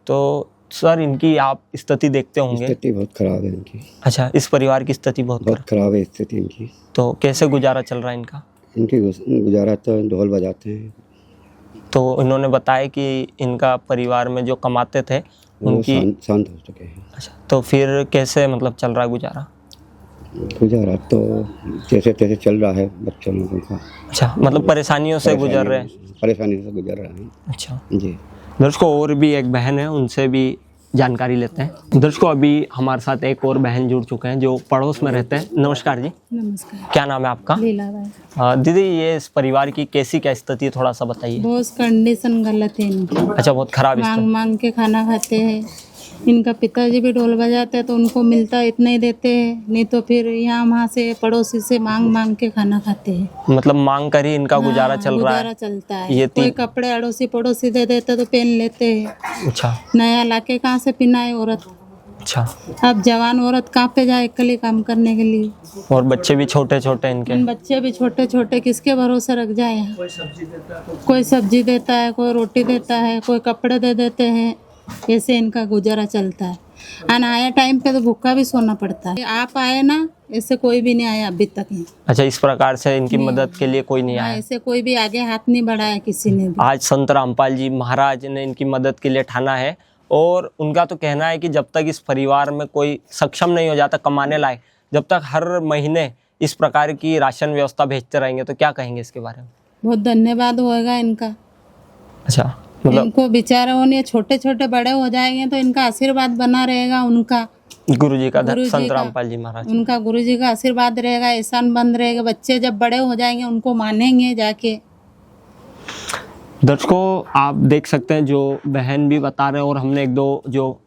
तो सर इनकी आप स्थिति देखते होंगे। स्थिति बहुत खराब है इनकी। अच्छा, इस परिवार की स्थिति बहुत खराब है स्थिति इनकी। तो कैसे गुजारा चल रहा है इनका? इनकी गुजारा तो ढोल बजाते हैं। तो इन्होंने बताया कि इनका परिवार में जो कमाते थे उनकी शांत हो चुके हैं। अच्छा, तो फिर कैसे मतलब चल रहा है गुजारा? गुजारा तो जैसे तैसे चल रहा है बच्चों लोगों का। अच्छा, मतलब परेशानियों से गुजर रहे हैं? परेशानियों से गुजर रहे हैं। अच्छा जी। दर्शकों, और भी एक बहन है, उनसे भी जानकारी लेते हैं। दर्शकों, अभी हमारे साथ एक और बहन जुड़ चुके हैं जो पड़ोस में रहते हैं। नमस्कार जी। नमस्कार। क्या नाम है आपका? लीलाबाई। दीदी, ये इस परिवार की कैसी क्या स्थिति है, थोड़ा सा बताइए। बहुत कंडीशन गलत है इनकी। अच्छा, बहुत खराब मांग मांग के खाना खाते हैं। इनका पिताजी भी ढोल बजाते हैं तो उनको मिलता इतना ही देते हैं, नहीं तो फिर यहाँ वहाँ से पड़ोसी से मांग मांग के खाना खाते हैं। मतलब मांग कर ही इनका गुजारा चल रहा है? गुजारा चलता है। ये कोई कपड़े अड़ोसी पड़ोसी दे देते तो पहन लेते हैं। अच्छा। नया लाके कहाँ से पिनाए औरत। अच्छा। अब जवान औरत कहाँ पे जाए अकेले काम करने के लिए। और बच्चे भी छोटे छोटे इनके? बच्चे भी छोटे छोटे, किसके भरोसे रख जाए यहाँ। कोई सब्जी देता है, कोई रोटी देता है, कोई कपड़े दे देते हैं, ऐसे इनका गुजारा चलता है। आया टाइम पे तो भूखा भी सोना पड़ता है। आप आए ना, ऐसे कोई भी नहीं आया अभी तक। अच्छा, इस प्रकार से इनकी मदद के लिए कोई नहीं आया? ऐसे कोई भी आगे हाथ नहीं बढ़ाया किसी ने भी। आज संत रामपाल जी महाराज ने इनकी मदद के लिए ठाना है और उनका तो कहना है कि जब तक इस परिवार में कोई सक्षम नहीं हो जाता कमाने लायक, जब तक हर महीने इस प्रकार की राशन व्यवस्था भेजते रहेंगे। तो क्या कहेंगे इसके बारे में? बहुत धन्यवाद होगा इनका। अच्छा, मतलब इनको बेचारे होने छोटे छोटे बड़े हो जाएंगे तो इनका आशीर्वाद बना रहेगा। उनका गुरुजी का, संत रामपाल जी महाराज, उनका गुरुजी का आशीर्वाद रहेगा, एहसान बंद रहेगा। बच्चे जब बड़े हो जाएंगे उनको मानेंगे जाके। दर्शकों, आप देख सकते हैं जो बहन भी बता रहे हैं और हमने 1-2 जो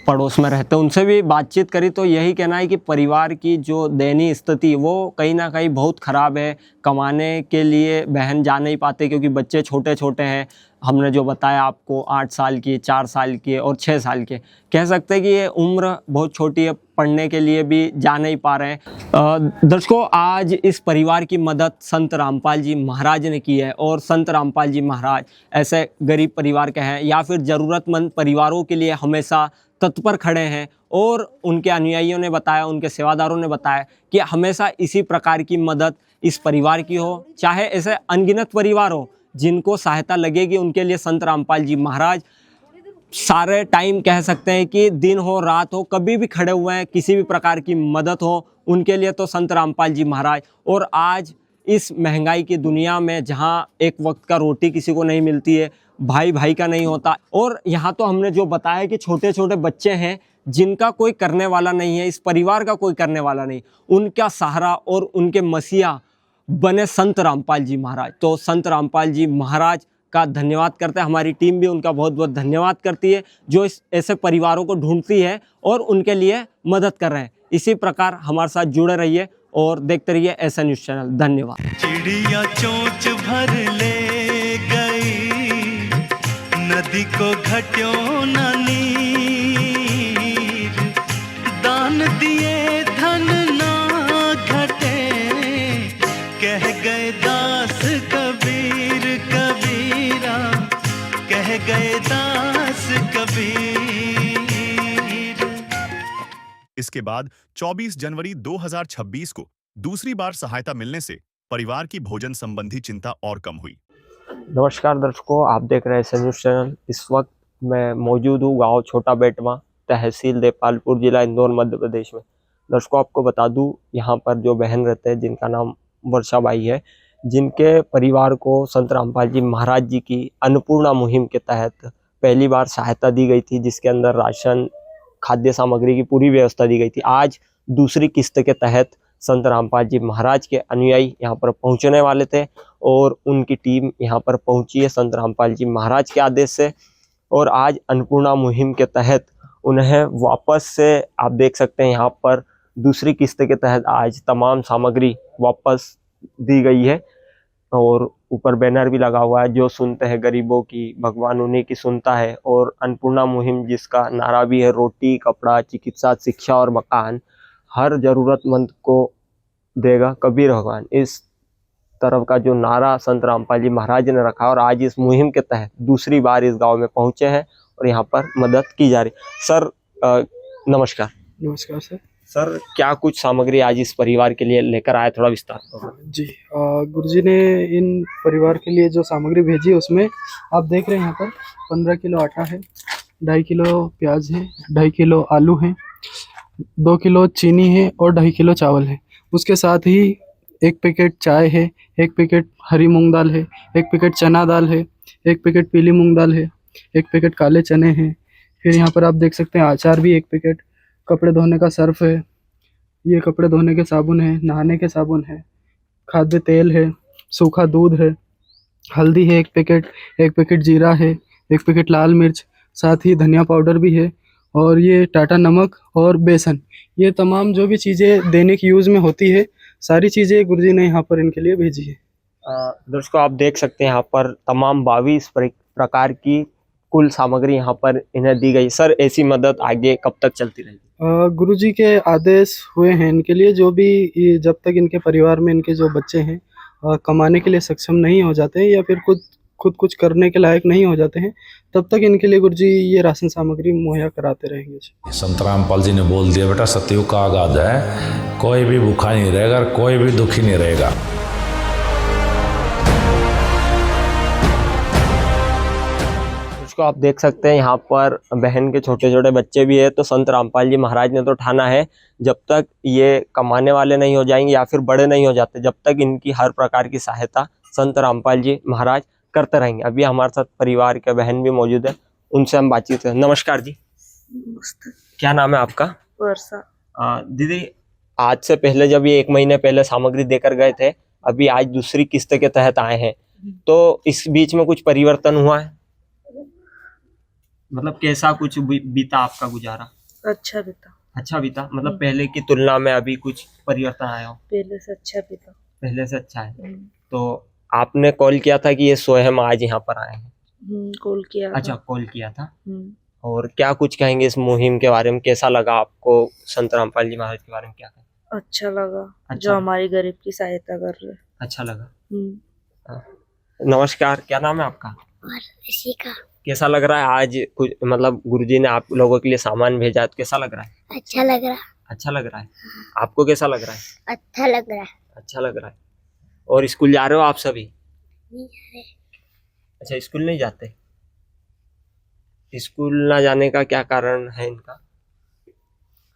पड़ोस में रहते हैं उनसे भी बातचीत करी तो यही कहना है कि परिवार की जो दयनीय स्थिति वो कहीं ना कहीं बहुत ख़राब है। कमाने के लिए बहन जा नहीं पाते क्योंकि बच्चे छोटे छोटे हैं। हमने जो बताया आपको 8 साल की, 4 साल की और 6 साल के, कह सकते हैं कि ये उम्र बहुत छोटी है, पढ़ने के लिए भी जा नहीं पा रहे हैं। दर्शकों, आज इस परिवार की मदद संत रामपाल जी महाराज ने की है और संत रामपाल जी महाराज ऐसे गरीब परिवार के हैं या फिर ज़रूरतमंद परिवारों के लिए हमेशा तत्पर खड़े हैं। और उनके अनुयायियों ने बताया, उनके सेवादारों ने बताया कि हमेशा इसी प्रकार की मदद इस परिवार की हो, चाहे ऐसे अनगिनत परिवार हो जिनको सहायता लगेगी, उनके लिए संत रामपाल जी महाराज सारे टाइम कह सकते हैं कि दिन हो रात हो कभी भी खड़े हुए हैं, किसी भी प्रकार की मदद हो उनके लिए तो संत रामपाल जी महाराज। और आज इस महंगाई की दुनिया में जहां एक वक्त का रोटी किसी को नहीं मिलती है, भाई भाई का नहीं होता, और यहाँ तो हमने जो बताया कि छोटे छोटे बच्चे हैं जिनका कोई करने वाला नहीं है, इस परिवार का कोई करने वाला नहीं, उनका सहारा और उनके मसीहा बने संत रामपाल जी महाराज। तो संत रामपाल जी महाराज का धन्यवाद करते हैं, हमारी टीम भी उनका बहुत बहुत धन्यवाद करती है जो इस ऐसे परिवारों को ढूंढती है और उनके लिए मदद कर रहे हैं। इसी प्रकार हमारे साथ जुड़े रहिए और देखते रहिए ऐसा न्यूज़ चैनल। धन्यवाद। चिड़िया चोंच भर ले गई, नदी को घट्यों न नीर, दान दिए धन ना घटे, कह गए दास कबीर कबीरा, कह गए दास कबीर। इसके बाद 24 जनवरी 2026 को दूसरी बार सहायता मिलने से परिवार की भोजन संबंधी चिंता और कम हुई। नमस्कार दर्शकों, आप देख रहे हैं ऐसा न्यूज़ चैनल। इस वक्त मैं मौजूद हूँ गांव छोटा बेटमा, तहसील देपालपुर, जिला इंदौर, मध्य प्रदेश में। दर्शकों आपको बता दूं, यहाँ पर जो बहन रहते हैं जिनका नाम वर्षाबाई है, जिनके परिवार को संत रामपाल जी महाराज जी की अन्नपूर्णा मुहिम के तहत पहली बार सहायता दी गई थी, जिसके अंदर राशन, खाद्य सामग्री की पूरी व्यवस्था दी गई थी। आज दूसरी किस्त के तहत संत रामपाल जी महाराज के अनुयायी यहाँ पर पहुँचने वाले थे और उनकी टीम यहाँ पर पहुँची है संत रामपाल जी महाराज के आदेश से। और आज अन्नपूर्णा मुहिम के तहत उन्हें वापस से, आप देख सकते हैं यहाँ पर दूसरी किस्त के तहत आज तमाम सामग्री वापस दी गई है। और ऊपर बैनर भी लगा हुआ है, जो सुनते हैं गरीबों की भगवान उन्हीं की सुनता है। और अन्नपूर्णा मुहिम जिसका नारा भी है, रोटी, कपड़ा, चिकित्सा, शिक्षा और मकान हर जरूरतमंद को देगा कबीर भगवान, इस तरफ का जो नारा संत रामपाल जी महाराज ने रखा। और आज इस मुहिम के तहत दूसरी बार इस गांव में पहुंचे हैं और यहाँ पर मदद की जा रही। सर नमस्कार। नमस्कार सर। सर क्या कुछ सामग्री आज इस परिवार के लिए लेकर आए, थोड़ा विस्तार जी, गुरुजी ने इन परिवार के लिए जो सामग्री भेजी है उसमें आप देख रहे हैं यहाँ पर 15 किलो आटा है, 2.5 किलो प्याज है, 2.5 किलो आलू है, 2 किलो चीनी है और 2.5 किलो चावल है। उसके साथ ही 1 पैकेट चाय है, 1 पैकेट हरी मूंग दाल है, 1 पैकेट चना दाल है, 1 पैकेट पीली मूंग दाल है, 1 पैकेट काले चने हैं। फिर यहाँ पर आप देख सकते हैं अचार भी 1 पैकेट, कपड़े धोने का सर्फ है, ये कपड़े धोने के साबुन है, नहाने के साबुन है, खाद्य तेल है, सूखा दूध है, हल्दी है 1 पैकेट, 1 पैकेट जीरा है, 1 पैकेट लाल मिर्च, साथ ही धनिया पाउडर भी है, और ये टाटा नमक और बेसन। ये तमाम जो भी चीज़ें दैनिक यूज़ में होती है, सारी चीज़ें गुरुजी ने यहाँ पर इनके लिए भेजी है। दोस्तों आप देख सकते हैं यहाँ पर तमाम 22 प्रकार की कुल सामग्री यहाँ पर इन्हें दी गई। सर ऐसी मदद आगे कब तक चलती रहेगी? गुरुजी के आदेश हुए हैं इनके लिए, जो भी जब तक इनके परिवार में इनके जो बच्चे हैं कमाने के लिए सक्षम नहीं हो जाते हैं या फिर खुद कुछ करने के लायक नहीं हो जाते हैं, तब तक इनके लिए गुरुजी ये राशन सामग्री मुहैया कराते रहेंगे। संत रामपाल जी ने बोल दिया, बेटा सतयुग का आगाज है, कोई भी भूखा नहीं रहेगा, कोई भी दुखी नहीं रहेगा। इसको आप देख सकते हैं यहाँ पर बहन के छोटे छोटे बच्चे भी है। तो संत रामपाल जी महाराज ने तो ठाना है, जब तक ये कमाने वाले नहीं हो जाएंगे या फिर बड़े नहीं हो जाते, जब तक इनकी हर प्रकार की सहायता संत रामपाल जी महाराज करते रहेंगे। अभी हमारे साथ परिवार के बहन भी मौजूद है, उनसे हम बातचीत करें। नमस्कार जी, क्या नाम है आपका? वर्षा। दीदी आज से पहले जब ये 1 महीने पहले सामग्री देकर गए थे, अभी आज दूसरी किस्त के तहत आए हैं, तो इस बीच में कुछ परिवर्तन हुआ है? मतलब कैसा कुछ बीता आपका गुजारा? अच्छा बीता। अच्छा बीता, मतलब पहले की तुलना में अभी कुछ परिवर्तन आया हो? पहले से अच्छा बीता। पहले से अच्छा है। तो आपने कॉल किया था कि ये स्वयं आज यहाँ पर आए हैं? कॉल किया था। अच्छा, कॉल किया था। और क्या कुछ कहेंगे इस मुहिम के बारे में, कैसा लगा आपको? संत रामपाल जी महाराज के बारे में क्या कहें? अच्छा लगा। अच्छा। जो हमारी गरीब की सहायता कर रहे। अच्छा लगा। नमस्कार, क्या नाम है आपका? ऋषिका। कैसा लग रहा है आज कुछ, मतलब गुरुजी ने आप लोगों के लिए सामान भेजा है, तो कैसा लग रहा है? अच्छा लग रहा। अच्छा लग रहा है। आपको कैसा लग रहा है? अच्छा लग रहा है। अच्छा लग रहा है। और स्कूल जा रहे हो आप सभी? नहीं जा रहे। अच्छा, स्कूल नहीं जाते? स्कूल ना जाने का क्या कारण है इनका?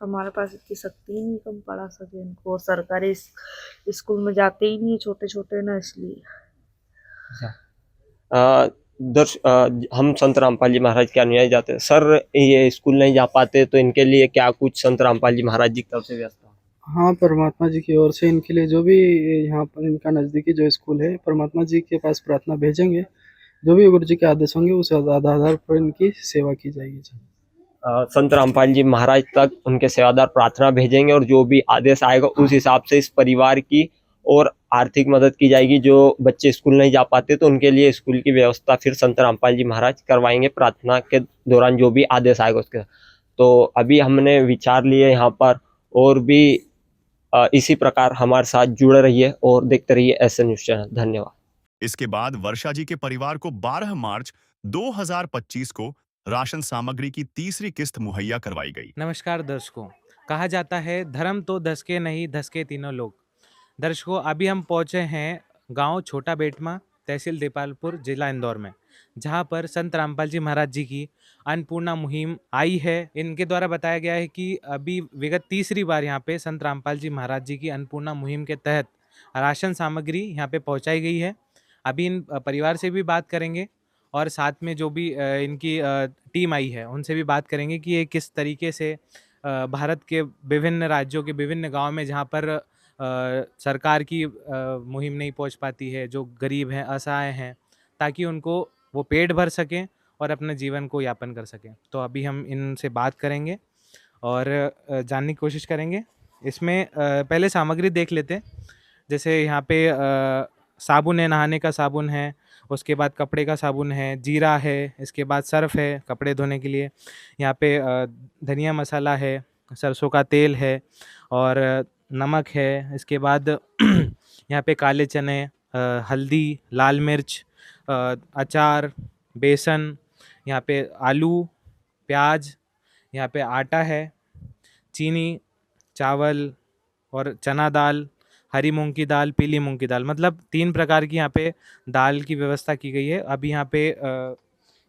हमारे पास इतनी शक्ति ही नहीं कम पढ़ा सके इनको, और सरकारी स्कूल में जाते ही नहीं छोटे छोटे ना, इसलिए। अ, हम संत रामपाल जी महाराज के अनुयायी जाते हैं सर, ये स्कूल नहीं जा पाते तो इनके लिए क्या कुछ संत रामपाल जी महाराज जी की तरफ से व्यवस्था? हाँ, परमात्मा जी की ओर से इनके लिए जो भी यहाँ पर इनका नज़दीकी जो स्कूल है, परमात्मा जी के पास प्रार्थना भेजेंगे। जो भी गुरु जी के आदेश होंगे उस आधार पर इनकी सेवा की जाएगी जी। संत रामपाल जी महाराज तक उनके सेवादार प्रार्थना भेजेंगे और जो भी आदेश आएगा उस हिसाब से इस परिवार की और आर्थिक मदद की जाएगी। जो बच्चे स्कूल नहीं जा पाते तो उनके लिए स्कूल की व्यवस्था फिर संत रामपाल जी महाराज करवाएंगे प्रार्थना के दौरान, जो भी आदेश आएगा उसके। तो अभी हमने विचार लिए यहाँ पर, और भी इसी प्रकार हमारे साथ जुड़े रहिए और देखते रहिए एसएन न्यूज़ चैनल। धन्यवाद। इसके बाद वर्षा जी के परिवार को 12 मार्च 2025 को राशन सामग्री की तीसरी किस्त मुहैया करवाई गई। नमस्कार दर्शकों, कहा जाता है धर्म तो धसके नहीं धसके तीनों लोग। दर्शकों, अभी हम पहुंचे हैं गांव छोटा बेटमा, तहसील देपालपुर, जिला इंदौर में, जहां पर संत रामपाल जी महाराज जी की अन्नपूर्णा मुहिम आई है। इनके द्वारा बताया गया है कि अभी विगत तीसरी बार यहां पे संत रामपाल जी महाराज जी की अन्नपूर्णा मुहिम के तहत राशन सामग्री यहां पे पहुंचाई गई है। अभी इन परिवार से भी बात करेंगे और साथ में जो भी इनकी टीम आई है उनसे भी बात करेंगे कि ये किस तरीके से भारत के विभिन्न राज्यों के विभिन्न गाँव में जहाँ पर सरकार की मुहिम नहीं पहुंच पाती है, जो गरीब हैं, असहाय हैं, ताकि उनको वो पेट भर सकें और अपने जीवन को यापन कर सकें। तो अभी हम इनसे बात करेंगे और जानने की कोशिश करेंगे। इसमें पहले सामग्री देख लेते हैं। जैसे यहाँ पे साबुन है, नहाने का साबुन है, उसके बाद कपड़े का साबुन है, जीरा है, इसके बाद सर्फ है कपड़े धोने के लिए, यहाँ पे धनिया मसाला है, सरसों का तेल है और नमक है। इसके बाद यहाँ पे काले चने, हल्दी, लाल मिर्च, अचार, बेसन, यहाँ पे आलू, प्याज, यहाँ पे आटा है, चीनी, चावल और चना दाल, हरी मूंग की दाल, पीली मूंग की दाल, मतलब 3 प्रकार की यहाँ पे दाल की व्यवस्था की गई है। अभी यहाँ पे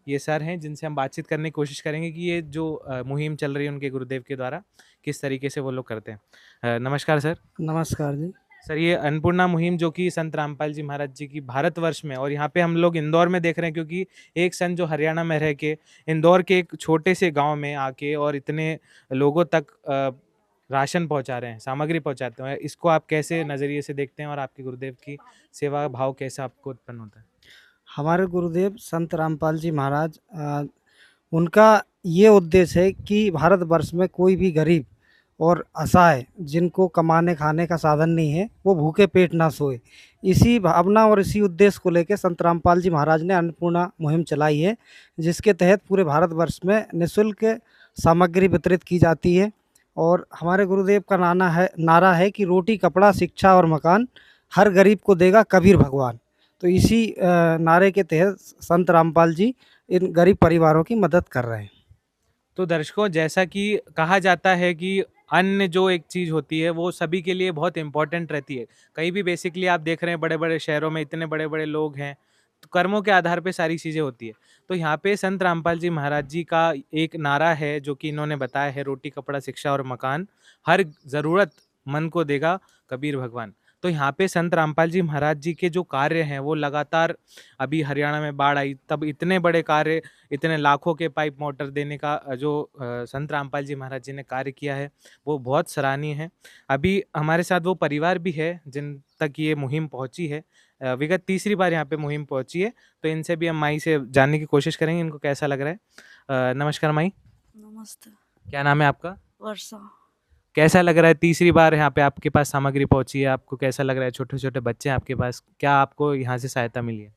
ये सर हैं जिनसे हम बातचीत करने की कोशिश करेंगे कि ये जो मुहिम चल रही है उनके गुरुदेव के द्वारा किस तरीके से वो लोग करते हैं। नमस्कार सर। नमस्कार जी। सर, ये अन्नपूर्णा मुहिम जो कि संत रामपाल जी महाराज जी की भारतवर्ष में, और यहाँ पे हम लोग इंदौर में देख रहे हैं, क्योंकि एक संत जो हरियाणा में रह के इंदौर के एक छोटे से गांव में आके और इतने लोगों तक राशन पहुंचा रहे हैं, सामग्री पहुंचाते हैं, इसको आप कैसे नज़रिए से देखते हैं और आपके गुरुदेव की सेवा भाव कैसे आपको उत्पन्न होता है? हमारे गुरुदेव संत रामपाल जी महाराज, उनका ये उद्देश्य है कि भारतवर्ष में कोई भी गरीब और असहाय जिनको कमाने खाने का साधन नहीं है वो भूखे पेट ना सोए। इसी भावना और इसी उद्देश्य को लेकर संत रामपाल जी महाराज ने अन्नपूर्णा मुहिम चलाई है, जिसके तहत पूरे भारतवर्ष में निःशुल्क सामग्री वितरित की जाती है। और हमारे गुरुदेव का नारा है कि रोटी, कपड़ा, शिक्षा और मकान हर गरीब को देगा कबीर भगवान। तो इसी नारे के तहत संत रामपाल जी इन गरीब परिवारों की मदद कर रहे हैं। तो दर्शकों, जैसा कि कहा जाता है कि अन्न जो एक चीज़ होती है वो सभी के लिए बहुत इंपॉर्टेंट रहती है। कहीं भी बेसिकली आप देख रहे हैं बड़े बड़े शहरों में इतने बड़े बड़े लोग हैं, तो कर्मों के आधार पे सारी चीज़ें होती है। तो यहाँ पे संत रामपाल जी महाराज जी का एक नारा है जो कि इन्होंने बताया है, रोटी, कपड़ा, शिक्षा और मकान हर ज़रूरतमंद को देगा कबीर भगवान। तो यहाँ पे संत रामपाल जी महाराज जी के जो कार्य हैं वो लगातार, अभी हरियाणा में बाढ़ आई तब इतने बड़े कार्य, इतने लाखों के पाइप मोटर देने का जो संत रामपाल जी महाराज जी ने कार्य किया है वो बहुत सराहनीय है। अभी हमारे साथ वो परिवार भी है जिन तक ये मुहिम पहुंची है, विगत तीसरी बार यहाँ पे मुहिम पहुंची है। तो इनसे भी हम माई से जानने की कोशिश करेंगे इनको कैसा लग रहा है। नमस्कार माई। नमस्ते। क्या नाम है आपका? वर्षा। कैसा लग रहा है तीसरी बार यहाँ पे आपके पास सामग्री पहुंची है, आपको कैसा लग रहा है? छोटे छोटे बच्चे हैं आपके पास, क्या आपको यहाँ से सहायता मिली है?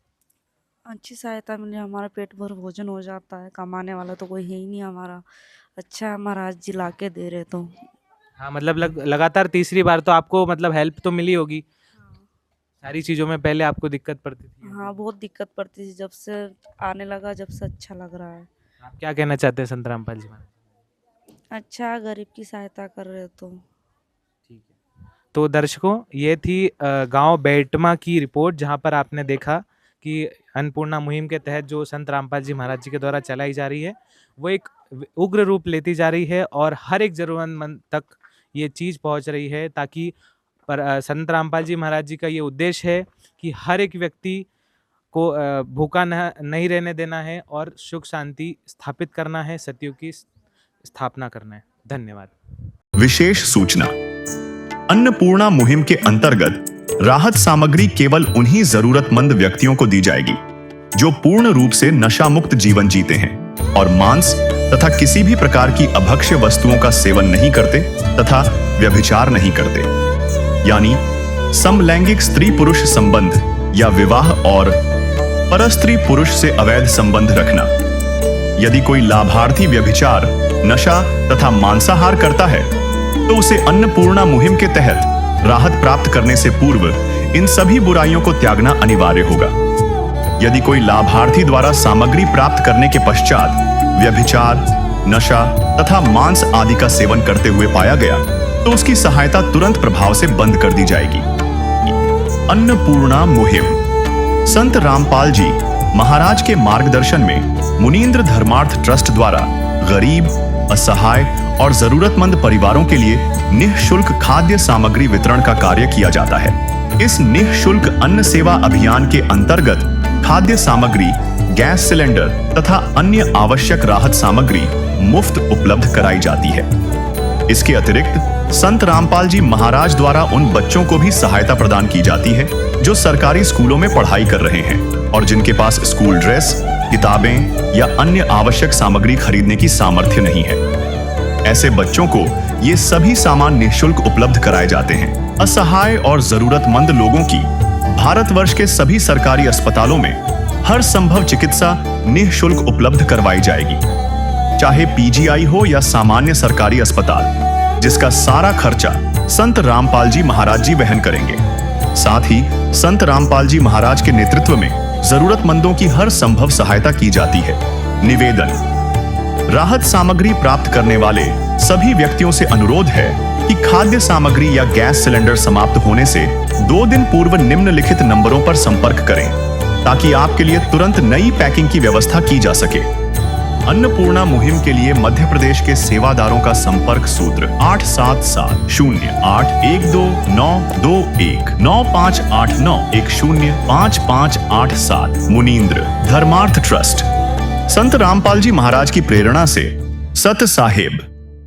अच्छी सहायता मिली, हमारा पेट भर भोजन हो जाता है, कमाने वाला तो कोई है ही नहीं हमारा। अच्छा महाराज जी ला के दे रहे तो। हाँ, मतलब लगातार तीसरी बार तो आपको मतलब हेल्प तो मिली होगी। सारी चीज़ों में पहले आपको दिक्कत पड़ती थी? हाँ, बहुत दिक्कत पड़ती थी, जब से आने लगा जब से अच्छा लग रहा है। आप क्या कहना चाहते हैं संत रामपाल जी महाराज? अच्छा, गरीब की सहायता कर रहे तो। ठीक है। तो दर्शकों, ये थी गांव बेटमा की रिपोर्ट, जहां पर आपने देखा कि अन्नपूर्णा मुहिम के तहत जो संत रामपाल जी महाराज जी के द्वारा चलाई जा रही है वो एक उग्र रूप लेती जा रही है और हर एक ज़रूरतमंद तक ये चीज़ पहुंच रही है, ताकि संत रामपाल जी महाराज जी का ये उद्देश्य है कि हर एक व्यक्ति को भूखा नहीं रहने देना है और सुख शांति स्थापित करना है, सतयुग की स्थापना करना है। धन्यवाद। विशेष सूचना, अन्नपूर्णा मुहिम के अंतर्गत राहत सामग्री केवल उन्हीं जरूरतमंद व्यक्तियों को दी जाएगी जो पूर्ण रूप से नशा मुक्त जीवन जीते हैं और मांस तथा किसी भी प्रकार की अभक्ष्य वस्तुओं का सेवन नहीं करते तथा व्यभिचार नहीं करते, यानी समलैंगिक स्त्री पुरुष संबंध या विवाह और परस्त्री पुरुष से अवैध संबंध रखना। यदि कोई लाभार्थी व्यभिचार, नशा तथा मांसाहार करता है तो उसे अन्नपूर्णा मुहिम के तहत राहत प्राप्त करने से पूर्व इन सभी बुराइयों को त्यागना अनिवार्य होगा। यदि कोई लाभार्थी द्वारा सामग्री प्राप्त करने के पश्चात व्यभिचार, नशा तथा मांस आदि का सेवन करते हुए पाया गया तो उसकी सहायता तुरंत प्रभाव से बंद कर दी जाएगी। अन्नपूर्णा मुहिम संत रामपाल जी महाराज के मार्गदर्शन में मुनींद्र धर्मार्थ ट्रस्ट द्वारा गरीब, असहाय और जरूरतमंद परिवारों के लिए निःशुल्क खाद्य सामग्री वितरण का कार्य किया जाता है। इस निःशुल्क अन्न सेवा अभियान के अंतर्गत खाद्य सामग्री, गैस सिलेंडर तथा अन्य आवश्यक राहत सामग्री मुफ्त उपलब्ध कराई जाती है। इसके अतिरिक्त संत रामपाल जी महाराज द्वारा उन बच्चों को भी सहायता प्रदान की जाती है जो सरकारी स्कूलों में पढ़ाई कर रहे हैं और जिनके पास स्कूल ड्रेस, किताबें या अन्य आवश्यक सामग्री खरीदने की सामर्थ्य नहीं है। ऐसे बच्चों को ये सभी सामान निःशुल्क उपलब्ध कराए जाते हैं। असहाय और जरूरतमंद लोगों की भारतवर्ष के सभी सरकारी अस्पतालों में हर संभव चिकित्सा निःशुल्क उपलब्ध करवाई जाएगी, चाहे पीजीआई हो या सामान्य सरकारी अस्पताल, जिसका सारा खर्चा संत रामपाल जी महाराज जी वहन करेंगे। साथ ही संत रामपाल जी महाराज के नेतृत्व में जरूरतमंदों की हर संभव सहायता की जाती है। निवेदन, राहत सामग्री प्राप्त करने वाले सभी व्यक्तियों से अनुरोध है कि खाद्य सामग्री या गैस सिलेंडर समाप्त होने से 2 दिन पूर्व निम्नलिखित नंबरों पर संपर्क करें ताकि आपके लिए तुरंत नई पैकिंग की व्यवस्था की जा सके। अन्नपूर्णा मुहिम के लिए मध्य प्रदेश के सेवादारों का संपर्क सूत्र 877-0812-9589-105587 मुनींद्र धर्मार्थ ट्रस्ट। संत रामपाल जी महाराज की प्रेरणा से सत साहेब